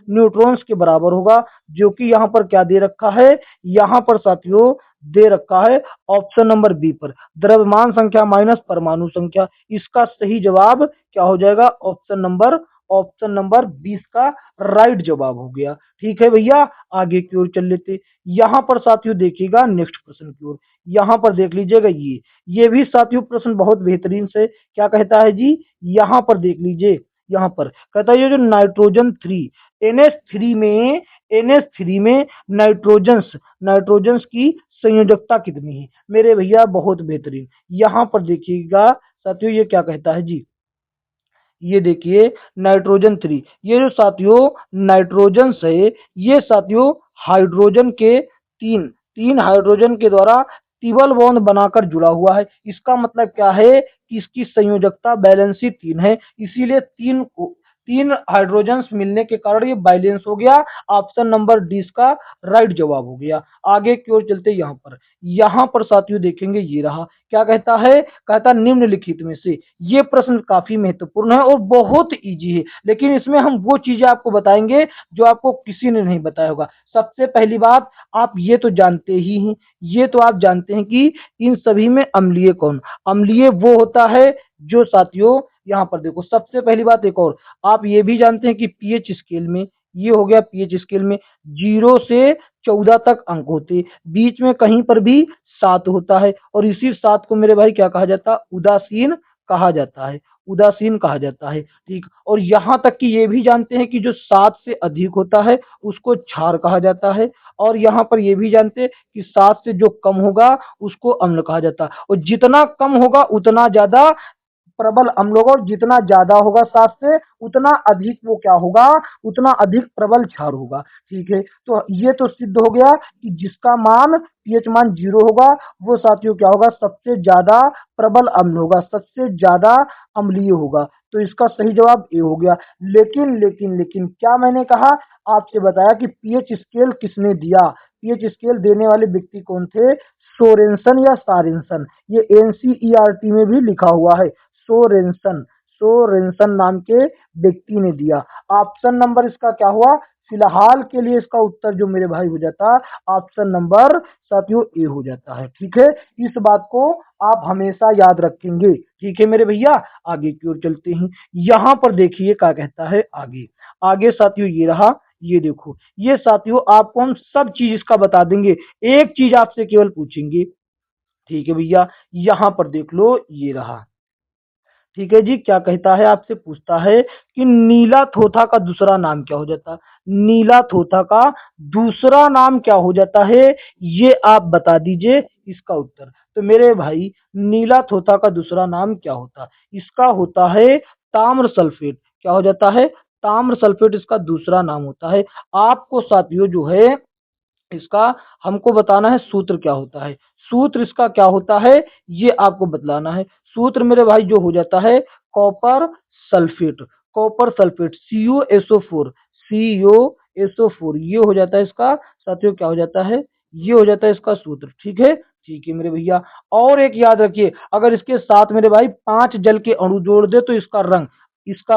न्यूट्रॉन्स के बराबर होगा, जो कि यहाँ पर क्या दे रखा है, यहाँ पर साथियों दे रखा है ऑप्शन नंबर बी पर, द्रव्यमान संख्या माइनस परमाणु संख्या। इसका सही जवाब क्या हो जाएगा, ऑप्शन नंबर 20 का राइट जवाब हो गया। ठीक है भैया, आगे की ओर चल लेते। यहाँ पर साथियों देखिएगा नेक्स्ट प्रश्न की ओर, यहाँ पर देख लीजिएगा ये भी साथियों प्रश्न बहुत बेहतरीन से क्या कहता है जी, यहाँ पर देख लीजिए, यहाँ पर कहता है ये जो नाइट्रोजन 3 NH3 में नाइट्रोजन्स की संयोजकता कितनी है मेरे भैया, बहुत बेहतरीन। यहाँ पर देखिएगा साथियों ये क्या कहता है जी, ये देखिए नाइट्रोजन 3, ये जो साथियों नाइट्रोजन है, ये साथियों हाइड्रोजन के तीन तीन हाइड्रोजन के द्वारा ट्रिपल बॉन्ड बनाकर जुड़ा हुआ है। इसका मतलब क्या है कि इसकी संयोजकता बैलेंसी 3 है, इसीलिए तीन हाइड्रोजन्स मिलने के कारण ये बैलेंस हो गया। ऑप्शन नंबर डी इसका राइट जवाब हो गया। आगे की ओर चलते यहाँ पर साथियों देखेंगे, ये रहा क्या कहता है, कहता निम्नलिखित में से, ये प्रश्न काफी महत्वपूर्ण है और बहुत इजी है, लेकिन इसमें हम वो चीजें आपको बताएंगे जो आपको किसी ने नहीं बताया होगा। सबसे पहली बात, आप ये तो जानते ही हैं, ये तो आप जानते हैं कि इन सभी में अम्लीय कौन, अम्लीय वो होता है जो साथियों यहाँ पर देखो, सबसे पहली बात एक और, आप ये भी जानते हैं कि पीएच स्केल में, ये हो गया पीएच स्केल में 0 से 14 तक अंक होते, बीच में कहीं पर भी 7 होता है, और इसी 7 को मेरे भाई क्या कहा जाता है, उदासीन कहा जाता है, उदासीन कहा जाता है। ठीक, और यहाँ तक कि ये भी जानते हैं कि जो 7 से अधिक होता है उसको क्षार कहा जाता है, और यहाँ पर ये भी जानते हैं कि 7 से जो कम होगा उसको अम्ल कहा जाता है, और जितना कम होगा उतना ज्यादा प्रबल अम्ल होगा, और जितना ज्यादा होगा 7 से उतना अधिक वो क्या होगा, उतना अधिक प्रबल क्षार होगा। ठीक है, तो ये तो सिद्ध हो गया कि जिसका मान पीएच मान 0 होगा वो साथियों क्या होगा, सबसे ज्यादा प्रबल अम्ल होगा, सबसे ज्यादा अम्लीय होगा। तो इसका सही जवाब ए हो गया। लेकिन क्या मैंने कहा, आपसे बताया कि पीएच स्केल किसने दिया, पीएच स्केल देने वाले व्यक्ति कौन थे, सोरेनसन या सारेंसन, ये एनसीईआरटी में भी लिखा हुआ है, सोरेनसन, सोरेनसन नाम के व्यक्ति ने दिया। ऑप्शन नंबर इसका क्या हुआ, फिलहाल के लिए इसका उत्तर जो मेरे भाई हो जाता, ऑप्शन नंबर साथियों ए हो जाता है। ठीक है, इस बात को आप हमेशा याद रखेंगे। ठीक है मेरे भैया, आगे की ओर चलते हैं। यहाँ पर देखिए क्या कहता है आगे, आगे साथियों ये रहा, ये देखो, ये साथियों आपको हम सब चीज इसका बता देंगे, एक चीज आपसे केवल पूछेंगे। ठीक है भैया, यहाँ पर देख लो, ये रहा। ठीक है जी, क्या कहता है, आपसे पूछता है कि नीला थोथा का दूसरा नाम क्या हो जाता, नीला थोथा का दूसरा नाम क्या हो जाता है, ये आप बता दीजिए इसका उत्तर। तो मेरे भाई नीला थोथा का दूसरा नाम क्या होता, इसका होता है ताम्र सल्फेट। क्या हो जाता है, ताम्र सल्फेट इसका दूसरा नाम होता है। आपको साथियों जो है इसका हमको बताना है सूत्र क्या होता है, सूत्र इसका क्या होता है ये आपको बतलाना है। सूत्र मेरे भाई जो हो जाता है copper sulphate, copper sulphate CuSO4, CuSO4 ये हो जाता है इसका साथियों, क्या हो जाता है, ये हो जाता है इसका सूत्र। ठीक है, ठीक है मेरे भैया। और एक याद रखिए, अगर इसके साथ मेरे भाई 5 जल के अणु जोड़ दे तो इसका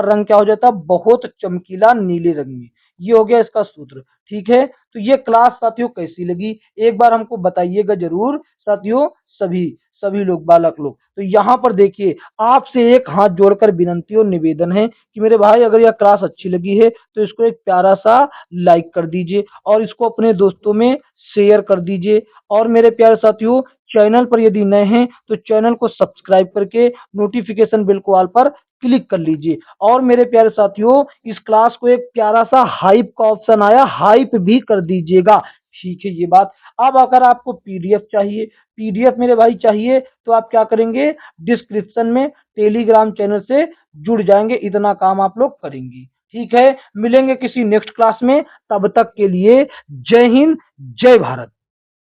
रंग क्या हो जाता है, बहुत चमकीला नीले रंग में। ये हो गया इसका सूत्र। ठीक है, तो ये क्लास साथियों कैसी लगी एक बार हमको बताइएगा जरूर साथियों, सभी सभी लोग, बालक लोग। तो यहाँ पर देखिए, आपसे एक हाथ जोड़कर विनंती और निवेदन है कि मेरे भाई अगर यह क्लास अच्छी लगी है तो इसको एक प्यारा सा लाइक कर दीजिए और इसको अपने दोस्तों में शेयर कर दीजिए। और मेरे प्यारे साथियों, चैनल पर यदि नए हैं तो चैनल को सब्सक्राइब करके नोटिफिकेशन बेल को ऑल पर क्लिक कर लीजिए। और मेरे प्यारे साथियों, इस क्लास को एक प्यारा सा हाइप का ऑप्शन आया, हाइप भी कर दीजिएगा। ठीक है, ये बात। अब अगर आपको पीडीएफ चाहिए, पीडीएफ मेरे भाई चाहिए, तो आप क्या करेंगे, डिस्क्रिप्शन में टेलीग्राम चैनल से जुड़ जाएंगे, इतना काम आप लोग करेंगे। ठीक है, मिलेंगे किसी नेक्स्ट क्लास में, तब तक के लिए जय हिंद, जय भारत।